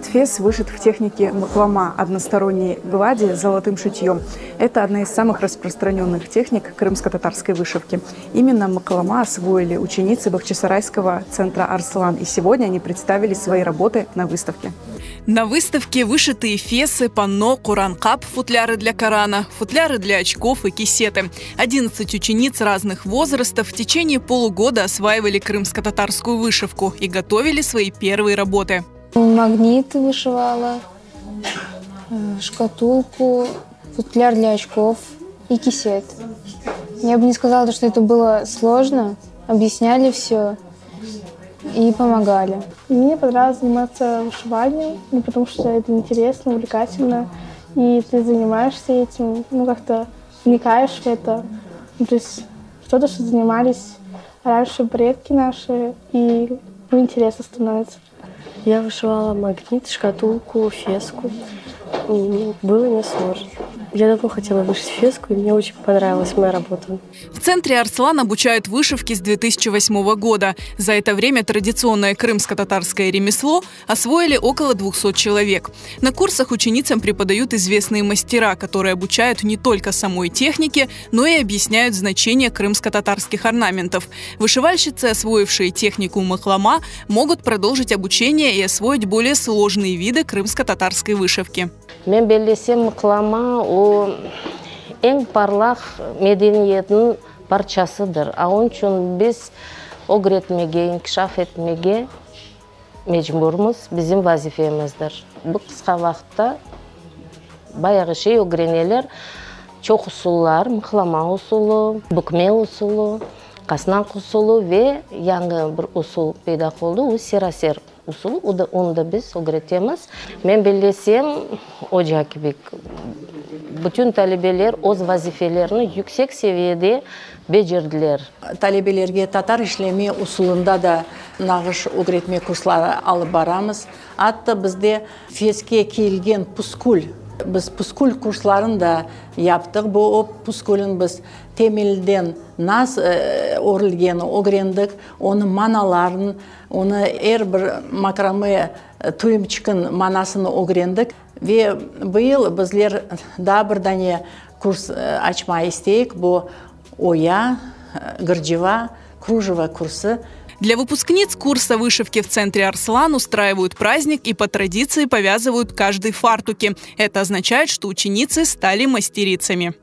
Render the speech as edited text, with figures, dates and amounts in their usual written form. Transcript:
Этот фес вышит в технике маклама, односторонней глади с золотым шитьем. Это одна из самых распространенных техник крымско-татарской вышивки. Именно маклама освоили ученицы Бахчисарайского центра «Арслан». И сегодня они представили свои работы на выставке. На выставке вышитые фесы, панно, куран-кап, футляры для Корана, футляры для очков и кисеты. 11 учениц разных возрастов в течение полугода осваивали крымско-татарскую вышивку и готовили свои первые работы. Магниты вышивала, шкатулку, футляр для очков и кисет. Я бы не сказала, что это было сложно. Объясняли все и помогали. Мне понравилось заниматься вышиванием, потому что это интересно, увлекательно. И ты занимаешься этим, как-то вникаешь в это. То есть что-то, что занимались раньше предки наши, и интересно становится. Я вышивала магнит, шкатулку, феску. Было несложно. Я давно хотела вышить феску, и мне очень понравилась моя работа. В центре «Арслан» обучают вышивке с 2008 года. За это время традиционное крымско-татарское ремесло освоили около 200 человек. На курсах ученицам преподают известные мастера, которые обучают не только самой технике, но и объясняют значение крымско-татарских орнаментов. Вышивальщицы, освоившие технику маклама, могут продолжить обучение и освоить более сложные виды крымско-татарской вышивки. Мен белесем маклама о ең парлах медениеттің парчасыдыр. Аон үшін біз огретмеге, инкшаф етмеге мejburмыз, bizim вазифеміздір. Бұл қысқа вақытта баяғы огренелер çok usullar, маклама усулы, бүкме усулы, қаснақ усулы ve яңғы бір усул пайда болды, ол серасер усулы, оны да біз огретеміз. Мен белесем Ocakibek. Bütün talebелер өз вазифелерін yüksek seviyede becerdiler. Talebелерге татар ишлеме усулында да нағыш огретме курслары алып барамыз. Атты бізде феске келген пускуль. Біз пускуль курсларын да яптық. Бұл пускулін біз темелден нас орылген огрендік, оны маналарын, оны бір макраме туйымчықын манасын огрендік. Ve bu yıl bizler daha bir tane kurs açmayı isteyik. Bu oya, гырджева, кружево курсы. Для выпускниц курса вышивки в центре «Арслан» устраивают праздник и по традиции повязывают каждой фартуки. Это означает, что ученицы стали мастерицами.